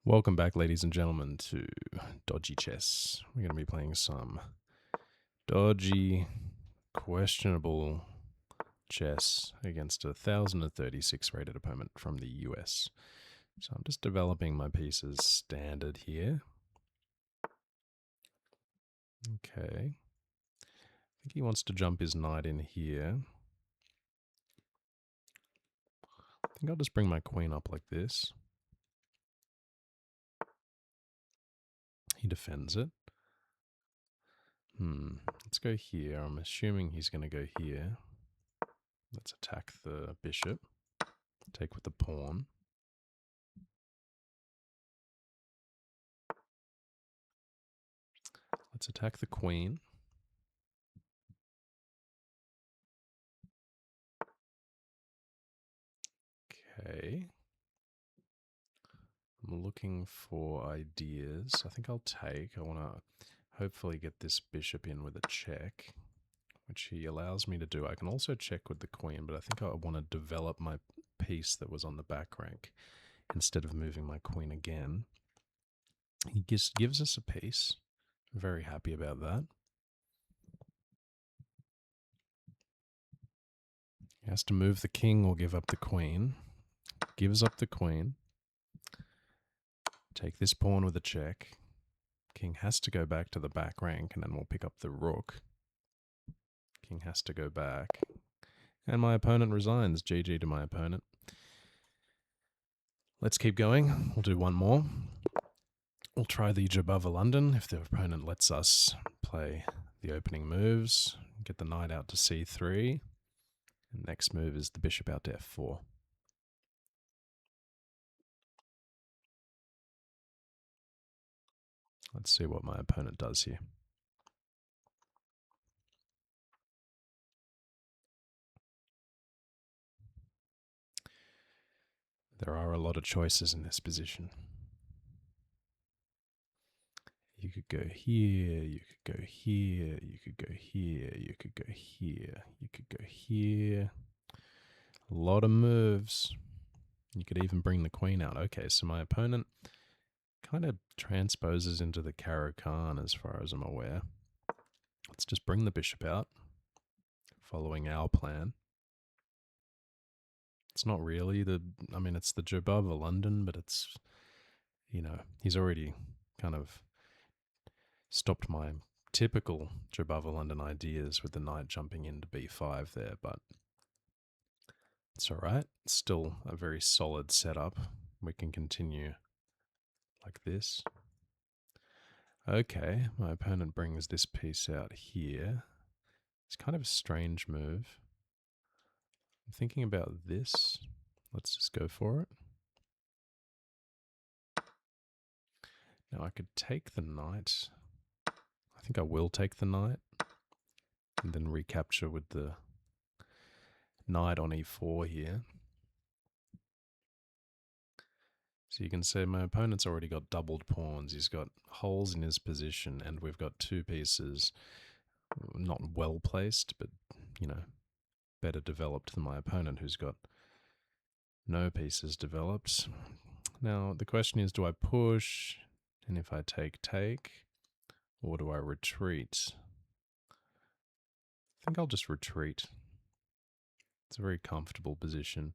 Welcome back, ladies and gentlemen, to Dodgy Chess. We're going to be playing some dodgy, questionable chess against a 1036 rated opponent from the US. So I'm just developing my pieces standard here. Okay. I think he wants to jump his knight in here. I think I'll just bring my queen up like this. He defends it. Let's go here. I'm assuming he's going to go here. Let's attack the bishop. Take with the pawn. Let's attack the queen. Okay. I'm looking for ideas. I think I'll take. I want to hopefully get this bishop in with a check, which he allows me to do. I can also check with the queen, but I think I want to develop my piece that was on the back rank instead of moving my queen again. He gives us a piece. I'm very happy about that. He has to move the king or give up the queen. Gives up the queen. Take this pawn with a check. King has to go back to the back rank, and then we'll pick up the rook. King has to go back. And my opponent resigns. GG to my opponent. Let's keep going. We'll do one more. We'll try the Jabava London if the opponent lets us play the opening moves. Get the knight out to c3. And next move is the bishop out to f4. Let's see what my opponent does here. There are a lot of choices in this position. You could go here, you could go here, you could go here, you could go here, you could go here. A lot of moves. You could even bring the queen out. Okay, so my opponent kind of transposes into the Caro-Kann as far as I'm aware. Let's just bring the bishop out, following our plan. It's not really it's the Jabava London, but it's, he's already kind of stopped my typical Jabava London ideas with the knight jumping into b5 there, but it's all right. It's still a very solid setup. We can continue like this. Okay, my opponent brings this piece out here. It's kind of a strange move. I'm thinking about this. Let's just go for it. Now I could take the knight. I think I will take the knight and then recapture with the knight on e4 here. So you can see my opponent's already got doubled pawns. He's got holes in his position, and we've got two pieces not well placed, but, better developed than my opponent, who's got no pieces developed. Now, the question is, do I push? And if I take, or do I retreat? I think I'll just retreat. It's a very comfortable position.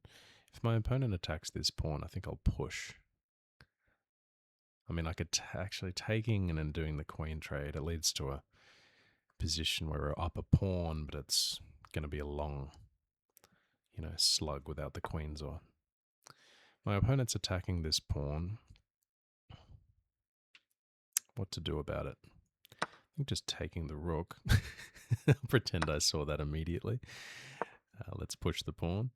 If my opponent attacks this pawn, I think I'll push. I mean, I could actually taking and then doing the queen trade. It leads to a position where we're up a pawn, but it's going to be a long, slug without the queens on. My opponent's attacking this pawn. What to do about it? I think just taking the rook. Pretend I saw that immediately. Let's push the pawn.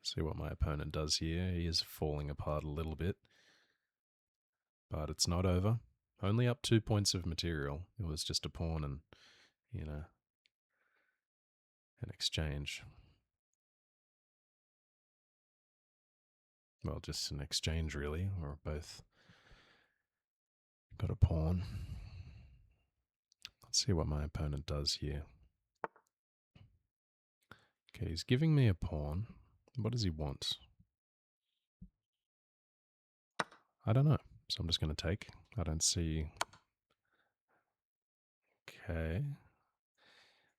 See what my opponent does here. He is falling apart a little bit. But it's not over. Only up 2 points of material. It was just a pawn and, an exchange. Well, just an exchange, really. We're both got a pawn. Let's see what my opponent does here. Okay, he's giving me a pawn. What does he want? I don't know. So I'm just going to take. I don't see. Okay.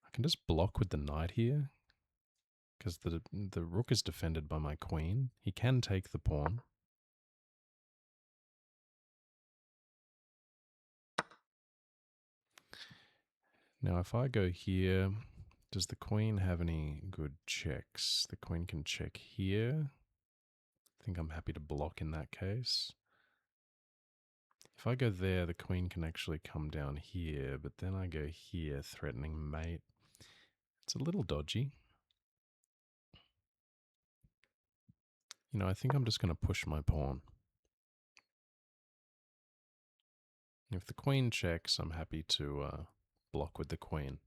I can just block with the knight here. Because the rook is defended by my queen. He can take the pawn. Now if I go here, does the queen have any good checks? The queen can check here. I think I'm happy to block in that case. If I go there, the queen can actually come down here, but then I go here, threatening mate. It's a little dodgy. You know, I think I'm just going to push my pawn. If the queen checks, I'm happy to block with the queen.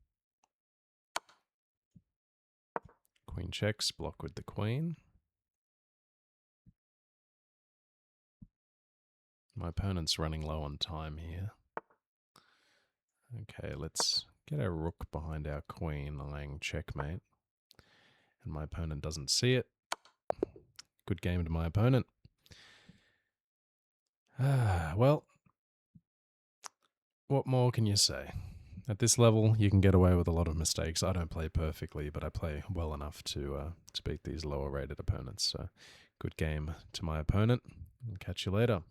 Queen checks, block with the queen. My opponent's running low on time here. Okay, let's get our rook behind our queen, eyeing checkmate. And my opponent doesn't see it. Good game to my opponent. Well, what more can you say? At this level, you can get away with a lot of mistakes. I don't play perfectly, but I play well enough to beat these lower rated opponents. So, good game to my opponent. I'll catch you later.